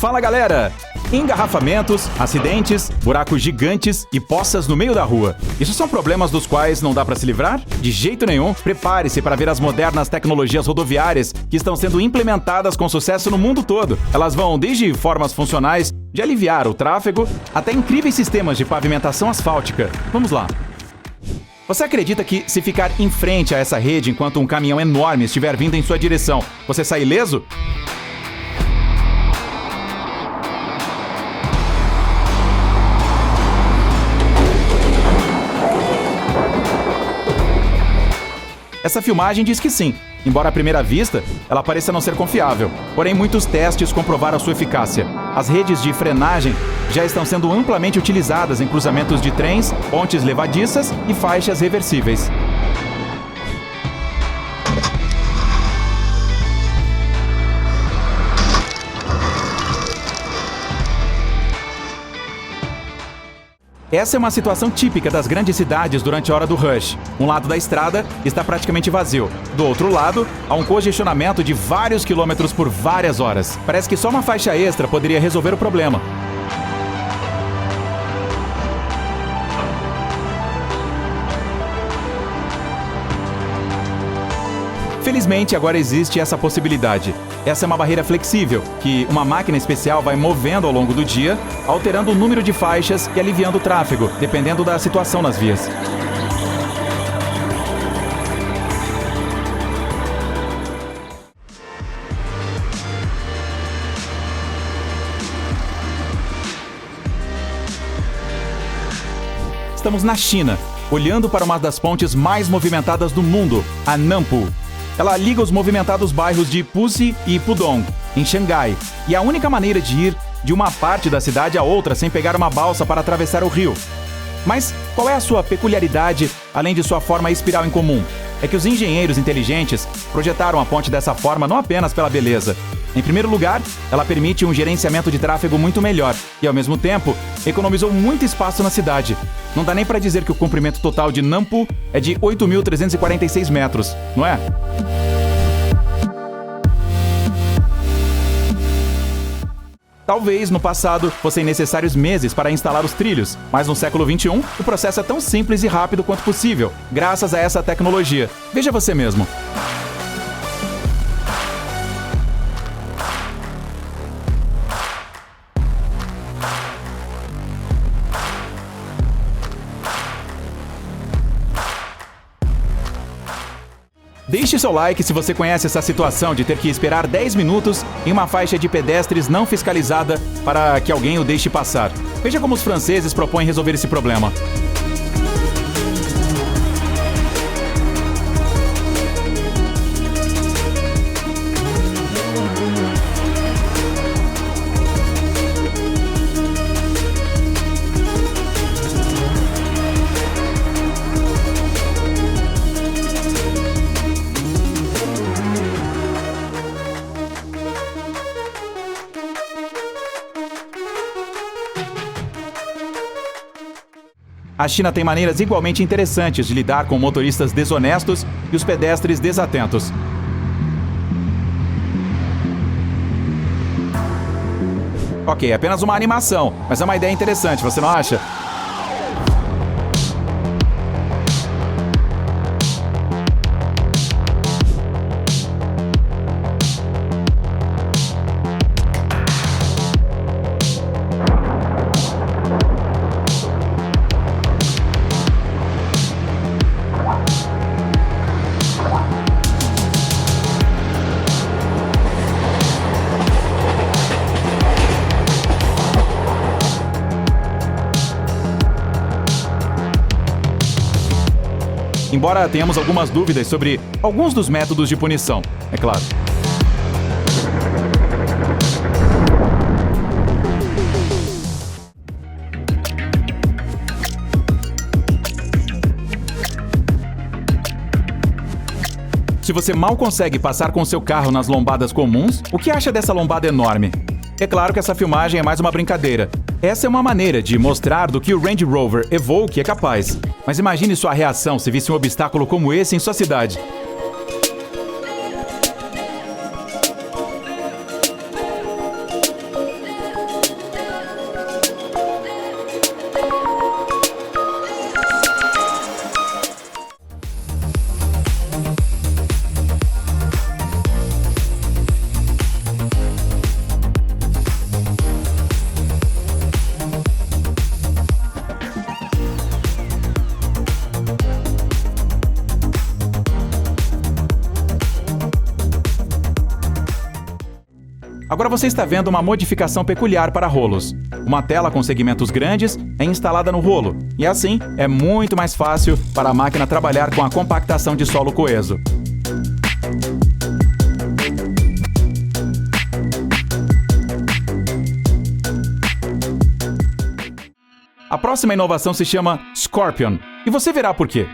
Fala galera! Engarrafamentos, acidentes, buracos gigantes e poças no meio da rua. Isso são problemas dos quais não dá para se livrar? De jeito nenhum. Prepare-se para ver as modernas tecnologias rodoviárias que estão sendo implementadas com sucesso no mundo todo. Elas vão desde formas funcionais de aliviar o tráfego até incríveis sistemas de pavimentação asfáltica. Vamos lá. Você acredita que, se ficar em frente a essa rede enquanto um caminhão enorme estiver vindo em sua direção, você sai ileso? Essa filmagem diz que sim, embora à primeira vista ela pareça não ser confiável. Porém, muitos testes comprovaram sua eficácia. As redes de frenagem já estão sendo amplamente utilizadas em cruzamentos de trens, pontes levadiças e faixas reversíveis. Essa é uma situação típica das grandes cidades durante a hora do rush. Um lado da estrada está praticamente vazio. Do outro lado, há um congestionamento de vários quilômetros por várias horas. Parece que só uma faixa extra poderia resolver o problema. Felizmente, agora existe essa possibilidade. Essa é uma barreira flexível, que uma máquina especial vai movendo ao longo do dia, alterando o número de faixas e aliviando o tráfego, dependendo da situação nas vias. Estamos na China, olhando para uma das pontes mais movimentadas do mundo, a Nanpu. Ela liga os movimentados bairros de Puxi e Pudong, em Xangai, e é a única maneira de ir de uma parte da cidade a outra sem pegar uma balsa para atravessar o rio. Mas qual é a sua peculiaridade, além de sua forma espiral incomum? É que os engenheiros inteligentes projetaram a ponte dessa forma não apenas pela beleza. Em primeiro lugar, ela permite um gerenciamento de tráfego muito melhor e, ao mesmo tempo, economizou muito espaço na cidade. Não dá nem para dizer que o comprimento total de Nanpu é de 8.346 metros, não é? Talvez, no passado, fossem necessários meses para instalar os trilhos, mas no século XXI, o processo é tão simples e rápido quanto possível, graças a essa tecnologia. Veja você mesmo. Deixe seu like se você conhece essa situação de ter que esperar 10 minutos em uma faixa de pedestres não fiscalizada para que alguém o deixe passar. Veja como os franceses propõem resolver esse problema. A China tem maneiras igualmente interessantes de lidar com motoristas desonestos e os pedestres desatentos. Ok, é apenas uma animação, mas é uma ideia interessante, você não acha? Embora tenhamos algumas dúvidas sobre alguns dos métodos de punição, é claro. Se você mal consegue passar com seu carro nas lombadas comuns, o que acha dessa lombada enorme? É claro que essa filmagem é mais uma brincadeira. Essa é uma maneira de mostrar do que o Range Rover Evoque é capaz. Mas imagine sua reação se visse um obstáculo como esse em sua cidade. você está vendo uma modificação peculiar para rolos. Uma tela com segmentos grandes é instalada no rolo, e assim é muito mais fácil para a máquina trabalhar com a compactação de solo coeso. A próxima inovação se chama Scorpion, e você verá por quê.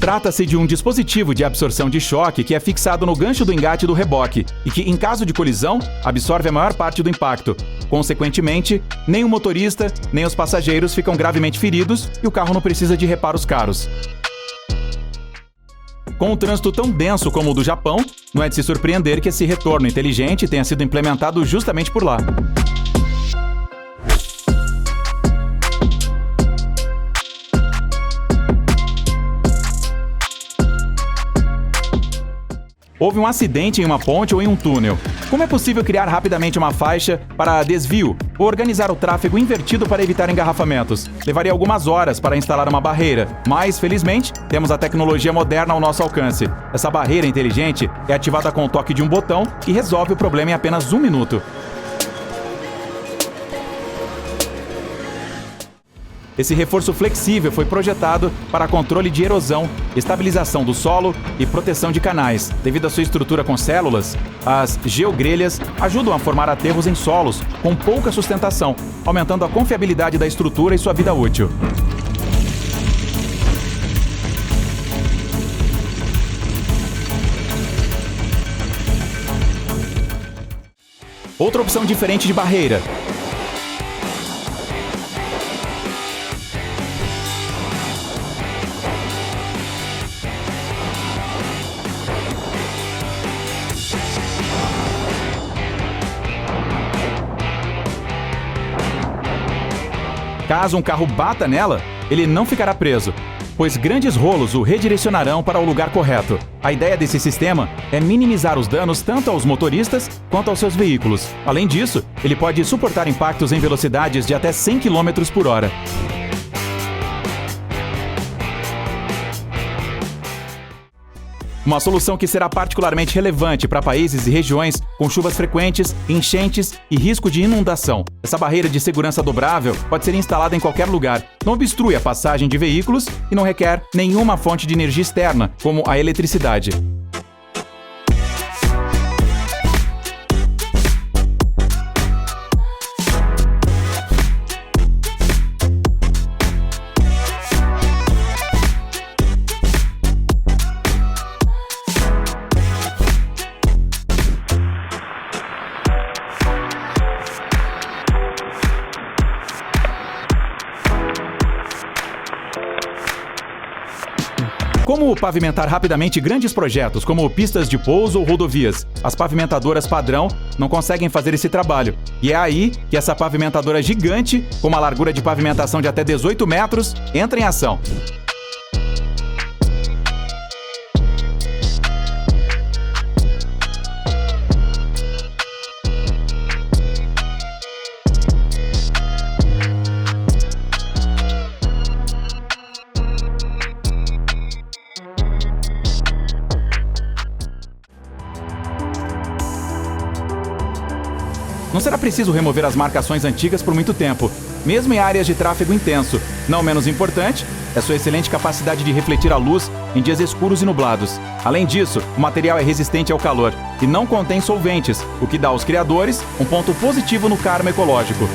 Trata-se de um dispositivo de absorção de choque que é fixado no gancho do engate do reboque e que, em caso de colisão, absorve a maior parte do impacto. Consequentemente, nem o motorista nem os passageiros ficam gravemente feridos e o carro não precisa de reparos caros. Com um trânsito tão denso como o do Japão, não é de se surpreender que esse retorno inteligente tenha sido implementado justamente por lá. Houve um acidente em uma ponte ou em um túnel. Como é possível criar rapidamente uma faixa para desvio ou organizar o tráfego invertido para evitar engarrafamentos? Levaria algumas horas para instalar uma barreira, mas, felizmente, temos a tecnologia moderna ao nosso alcance. Essa barreira inteligente é ativada com o toque de um botão e resolve o problema em apenas 1 minuto. Esse reforço flexível foi projetado para controle de erosão, estabilização do solo e proteção de canais. Devido à sua estrutura com células, as geogrelhas ajudam a formar aterros em solos com pouca sustentação, aumentando a confiabilidade da estrutura e sua vida útil. Outra opção diferente de barreira. Caso um carro bata nela, ele não ficará preso, pois grandes rolos o redirecionarão para o lugar correto. A ideia desse sistema é minimizar os danos tanto aos motoristas quanto aos seus veículos. Além disso, ele pode suportar impactos em velocidades de até 100 km por hora. Uma solução que será particularmente relevante para países e regiões com chuvas frequentes, enchentes e risco de inundação. Essa barreira de segurança dobrável pode ser instalada em qualquer lugar, não obstrui a passagem de veículos e não requer nenhuma fonte de energia externa, como a eletricidade. Como pavimentar rapidamente grandes projetos, como pistas de pouso ou rodovias? As pavimentadoras padrão não conseguem fazer esse trabalho. E é aí que essa pavimentadora gigante, com uma largura de pavimentação de até 18 metros, entra em ação. Não será preciso remover as marcações antigas por muito tempo, mesmo em áreas de tráfego intenso. Não menos importante é sua excelente capacidade de refletir a luz em dias escuros e nublados. Além disso, o material é resistente ao calor e não contém solventes, o que dá aos criadores um ponto positivo no karma ecológico.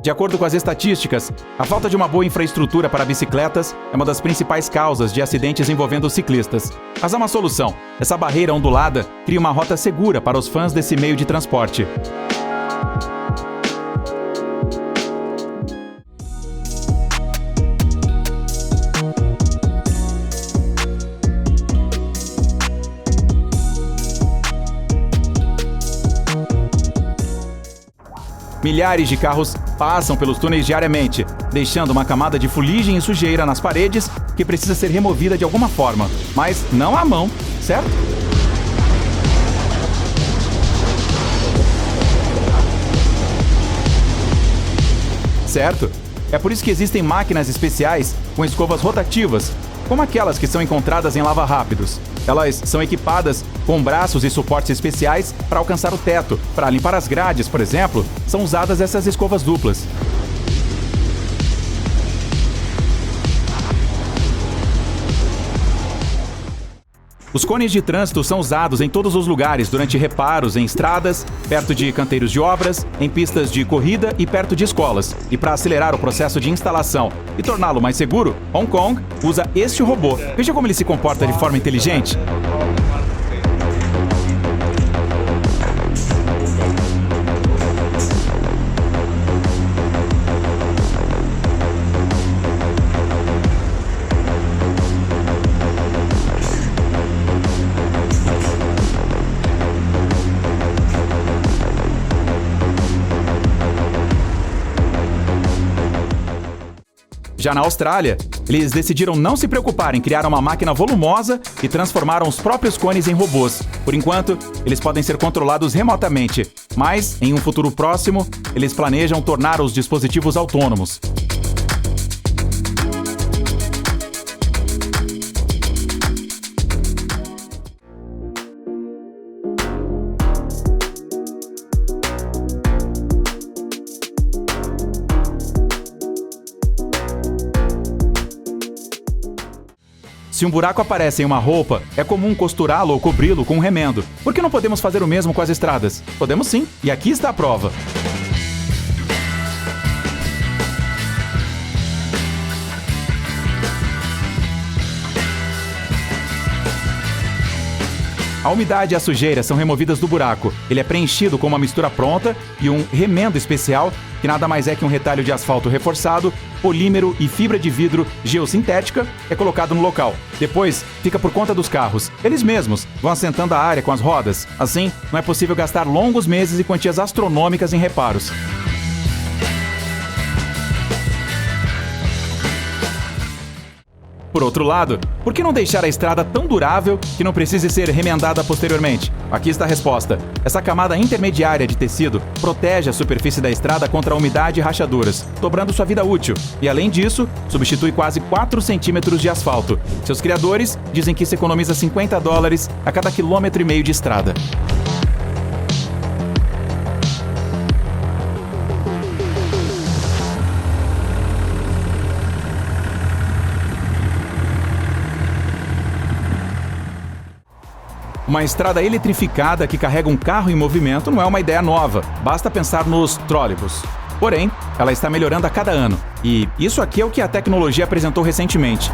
De acordo com as estatísticas, a falta de uma boa infraestrutura para bicicletas é uma das principais causas de acidentes envolvendo ciclistas. Mas há uma solução. Essa barreira ondulada cria uma rota segura para os fãs desse meio de transporte. Milhares de carros passam pelos túneis diariamente, deixando uma camada de fuligem e sujeira nas paredes que precisa ser removida de alguma forma, mas não à mão, certo? certo. É por isso que existem máquinas especiais com escovas rotativas, como aquelas que são encontradas em lava-rápidos. Elas são equipadas com braços e suportes especiais para alcançar o teto. Para limpar as grades, por exemplo, são usadas essas escovas duplas. Os cones de trânsito são usados em todos os lugares durante reparos em estradas, perto de canteiros de obras, em pistas de corrida e perto de escolas. E para acelerar o processo de instalação e torná-lo mais seguro, Hong Kong usa este robô. Veja como ele se comporta de forma inteligente. Já na Austrália, eles decidiram não se preocupar em criar uma máquina volumosa e transformaram os próprios cones em robôs. Por enquanto, eles podem ser controlados remotamente, mas, em um futuro próximo, eles planejam tornar os dispositivos autônomos. Se um buraco aparece em uma roupa, é comum costurá-lo ou cobri-lo com um remendo. Por que não podemos fazer o mesmo com as estradas? Podemos sim, e aqui está a prova. A umidade e a sujeira são removidas do buraco. Ele é preenchido com uma mistura pronta e um remendo especial, que nada mais é que um retalho de asfalto reforçado, polímero e fibra de vidro geossintética, é colocado no local. Depois, fica por conta dos carros. Eles mesmos vão assentando a área com as rodas. Assim, não é possível gastar longos meses e quantias astronômicas em reparos. Por outro lado, por que não deixar a estrada tão durável que não precise ser remendada posteriormente? Aqui está a resposta. Essa camada intermediária de tecido protege a superfície da estrada contra a umidade e rachaduras, dobrando sua vida útil. E além disso, substitui quase 4 centímetros de asfalto. Seus criadores dizem que se economiza $50 a cada quilômetro e meio de estrada. Uma estrada eletrificada que carrega um carro em movimento não é uma ideia nova, basta pensar nos trólebus. Porém, ela está melhorando a cada ano. E isso aqui é o que a tecnologia apresentou recentemente.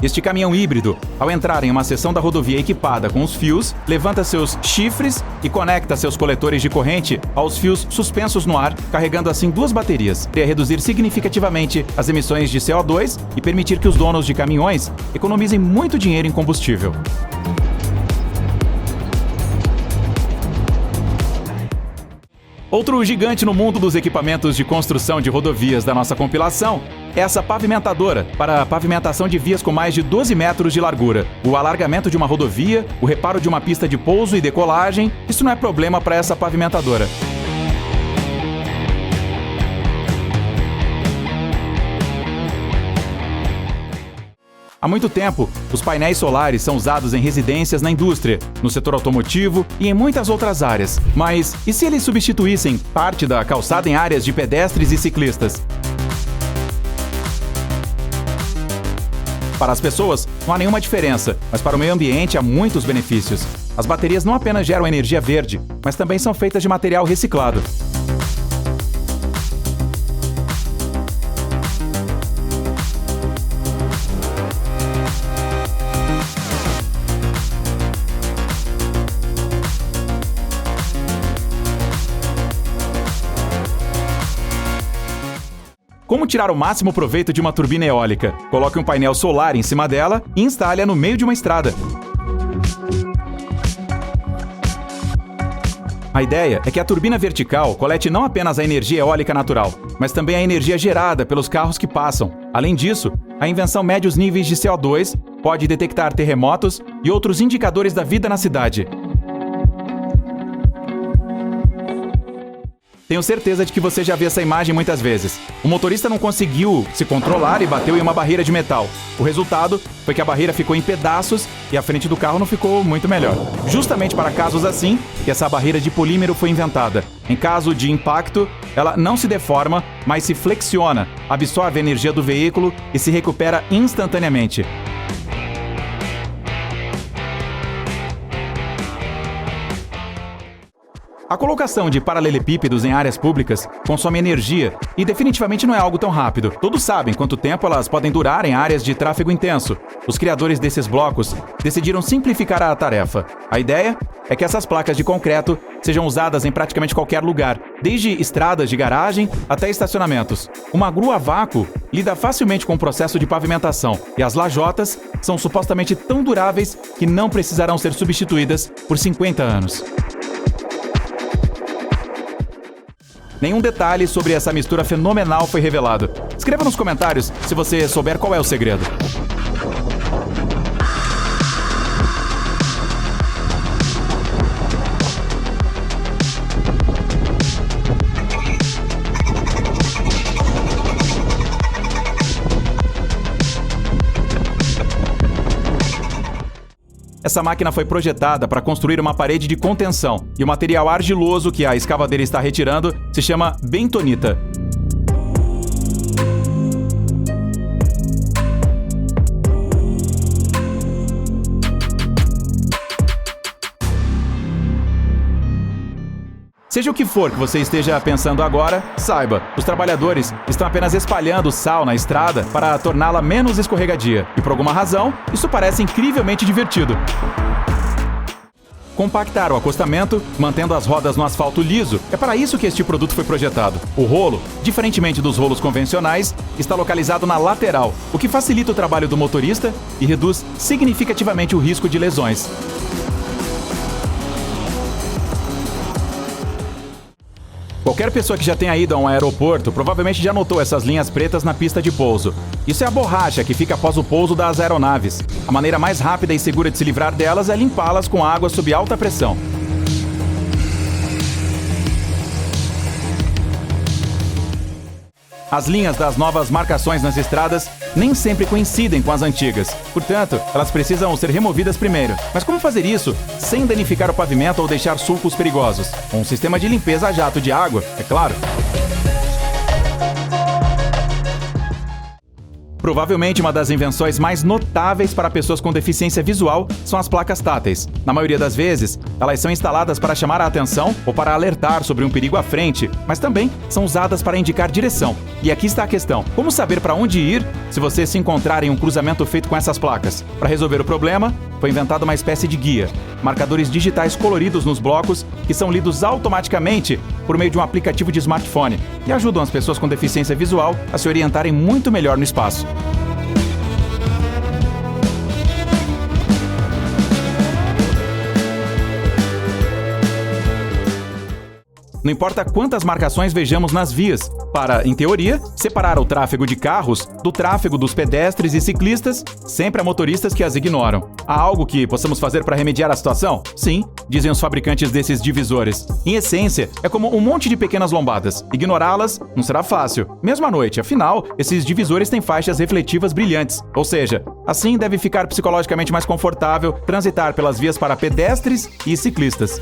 Este caminhão híbrido, ao entrar em uma seção da rodovia equipada com os fios, levanta seus chifres e conecta seus coletores de corrente aos fios suspensos no ar, carregando assim 2 baterias. Para reduzir significativamente as emissões de CO2 e permitir que os donos de caminhões economizem muito dinheiro em combustível. Outro gigante no mundo dos equipamentos de construção de rodovias da nossa compilação é essa pavimentadora, para a pavimentação de vias com mais de 12 metros de largura. O alargamento de uma rodovia, o reparo de uma pista de pouso e decolagem, isso não é problema para essa pavimentadora. Há muito tempo, os painéis solares são usados em residências na indústria, no setor automotivo e em muitas outras áreas. Mas e se eles substituíssem parte da calçada em áreas de pedestres e ciclistas? Para as pessoas, não há nenhuma diferença, mas para o meio ambiente há muitos benefícios. As baterias não apenas geram energia verde, mas também são feitas de material reciclado. Como tirar o máximo proveito de uma turbina eólica? Coloque um painel solar em cima dela e instale-a no meio de uma estrada. A ideia é que a turbina vertical colete não apenas a energia eólica natural, mas também a energia gerada pelos carros que passam. Além disso, a invenção mede os níveis de CO2, pode detectar terremotos e outros indicadores da vida na cidade. Tenho certeza de que você já viu essa imagem muitas vezes. O motorista não conseguiu se controlar e bateu em uma barreira de metal. O resultado foi que a barreira ficou em pedaços e a frente do carro não ficou muito melhor. Justamente para casos assim, que essa barreira de polímero foi inventada. Em caso de impacto, ela não se deforma, mas se flexiona, absorve a energia do veículo e se recupera instantaneamente. A colocação de paralelepípedos em áreas públicas consome energia e definitivamente não é algo tão rápido. Todos sabem quanto tempo elas podem durar em áreas de tráfego intenso. Os criadores desses blocos decidiram simplificar a tarefa. A ideia é que essas placas de concreto sejam usadas em praticamente qualquer lugar, desde estradas de garagem até estacionamentos. Uma grua a vácuo lida facilmente com o processo de pavimentação e as lajotas são supostamente tão duráveis que não precisarão ser substituídas por 50 anos. Nenhum detalhe sobre essa mistura fenomenal foi revelado. Escreva nos comentários se você souber qual é o segredo. Essa máquina foi projetada para construir uma parede de contenção, e o material argiloso que a escavadeira está retirando se chama bentonita. Seja o que for que você esteja pensando agora, saiba, os trabalhadores estão apenas espalhando sal na estrada para torná-la menos escorregadia. E por alguma razão, isso parece incrivelmente divertido. Compactar o acostamento, mantendo as rodas no asfalto liso, é para isso que este produto foi projetado. O rolo, diferentemente dos rolos convencionais, está localizado na lateral, o que facilita o trabalho do motorista e reduz significativamente o risco de lesões. Qualquer pessoa que já tenha ido a um aeroporto provavelmente já notou essas linhas pretas na pista de pouso. Isso é a borracha que fica após o pouso das aeronaves. A maneira mais rápida e segura de se livrar delas é limpá-las com água sob alta pressão. As linhas das novas marcações nas estradas nem sempre coincidem com as antigas. Portanto, elas precisam ser removidas primeiro. Mas como fazer isso sem danificar o pavimento ou deixar sulcos perigosos? Um sistema de limpeza a jato de água, é claro. Provavelmente uma das invenções mais notáveis para pessoas com deficiência visual são as placas táteis. Na maioria das vezes, elas são instaladas para chamar a atenção ou para alertar sobre um perigo à frente, mas também são usadas para indicar direção. E aqui está a questão: como saber para onde ir se você se encontrar em um cruzamento feito com essas placas? Para resolver o problema, foi inventada uma espécie de guia, marcadores digitais coloridos nos blocos que são lidos automaticamente por meio de um aplicativo de smartphone e ajudam as pessoas com deficiência visual a se orientarem muito melhor no espaço. Não importa quantas marcações vejamos nas vias, para, em teoria, separar o tráfego de carros do tráfego dos pedestres e ciclistas, sempre há motoristas que as ignoram. Há algo que possamos fazer para remediar a situação? Sim, dizem os fabricantes desses divisores. Em essência, é como um monte de pequenas lombadas. Ignorá-las não será fácil, mesmo à noite. Afinal, esses divisores têm faixas refletivas brilhantes. Ou seja, assim deve ficar psicologicamente mais confortável transitar pelas vias para pedestres e ciclistas.